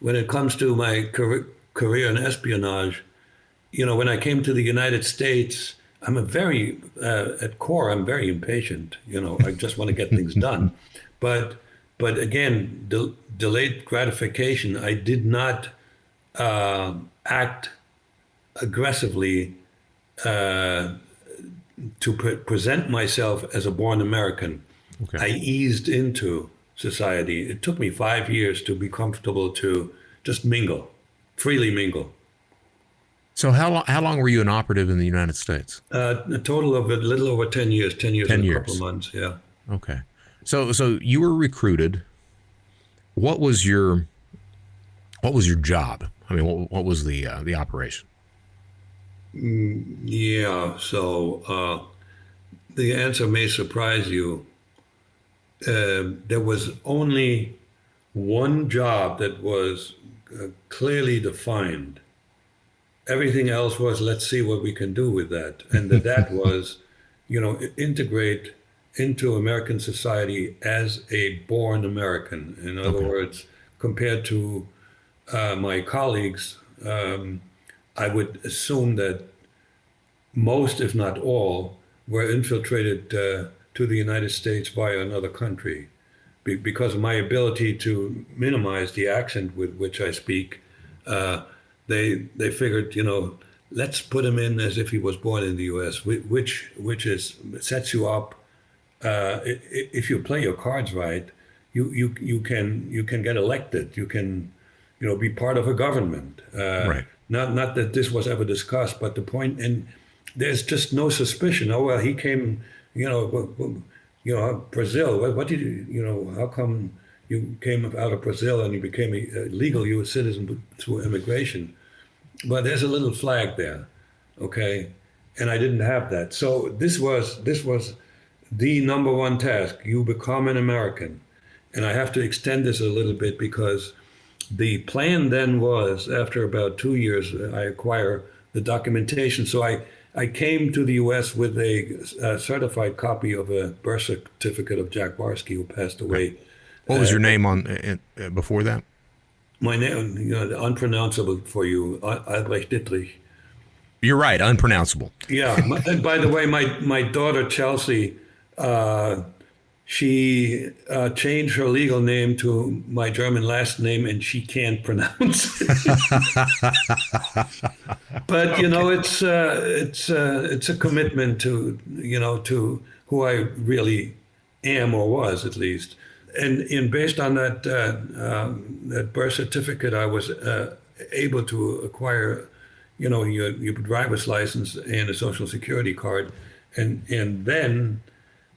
when it comes to my career in espionage, when I came to the United States, I'm at core, I'm very impatient. I just want to get things done. But, but again, delayed gratification, I did not act aggressively to present myself as a born American. Okay. I eased into society. It took me 5 years to be comfortable to just freely mingle. So how long were you an operative in the United States? A total of a little over 10 years, 10 years 10 and a couple of years. months. Yeah. Okay. So you were recruited. What was your job? I mean, what was the operation? Yeah. So the answer may surprise you. There was only one job that was clearly defined. Everything else was, let's see what we can do with that. And that was, integrate into American society as a born American. In other Okay. words, compared to my colleagues, I would assume that most, if not all, were infiltrated to the United States via another country. Because of my ability to minimize the accent with which I speak, they figured, let's put him in as if he was born in the U.S., which sets you up. If you play your cards right, you can get elected. You can, be part of a government. Right. Not that this was ever discussed, but the point, and there's just no suspicion. Oh well, he came, Brazil. What did how come you came out of Brazil and you became a legal U.S. citizen through immigration? But there's a little flag there, okay? And I didn't have that. So this was the number one task. You become an American. And I have to extend this a little bit because the plan then was, after about 2 years, I acquire the documentation. So I came to the U.S. with a certified copy of a birth certificate of Jack Barsky, who passed away. What was your name on before that? My name, unpronounceable for you, Albrecht Dittrich. You're right, unpronounceable. Yeah. And by the way, my daughter Chelsea, she changed her legal name to my German last name, and she can't pronounce it. But it's a commitment to who I really am, or was at least. And based on that birth certificate, I was able to acquire, your driver's license and a social security card, and then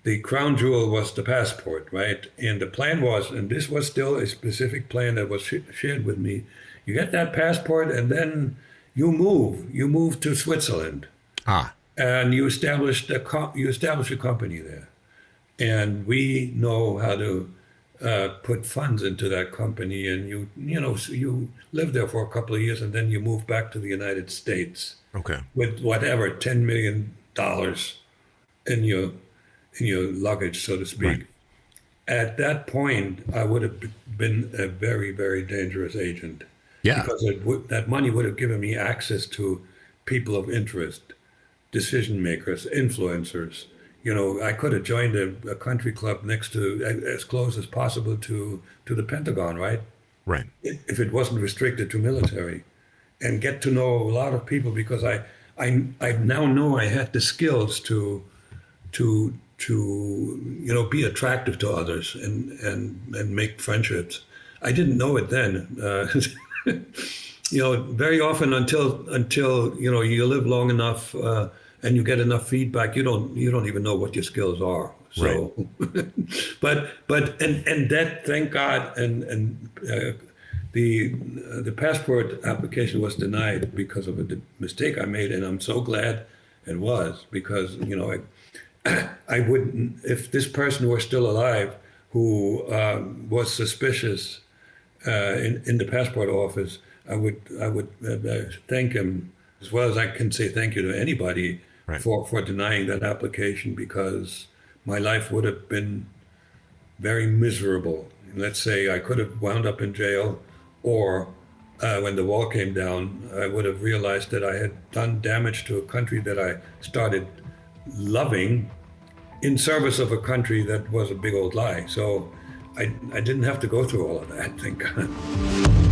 the crown jewel was the passport, right? And the plan was, and this was still a specific plan that was shared with me. You get that passport, and then you move to Switzerland, and you establish a company there, and we know how to put funds into that company, and you live there for a couple of years, and then you move back to the United States. Okay. With whatever $10 million in your luggage, so to speak. Right. At that point, I would have been a very, very dangerous agent. Yeah. Because that money would have given me access to people of interest, decision makers, influencers. I could have joined a country club next to, as close as possible to the Pentagon, right? Right. If it wasn't restricted to military, and get to know a lot of people, because I now know I had the skills to be attractive to others and make friendships. I didn't know it then. Very often until you live long enough and you get enough feedback, you don't even know what your skills are. So, right. but that, thank God, and the passport application was denied because of a mistake I made, and I'm so glad it was, because I wouldn't, if this person were still alive who was suspicious in the passport office, I would thank him, as well as I can say thank you to anybody, right, for denying that application, because my life would have been very miserable. Let's say I could have wound up in jail, or when the wall came down, I would have realized that I had done damage to a country that I started loving in service of a country that was a big old lie. So I didn't have to go through all of that, thank God.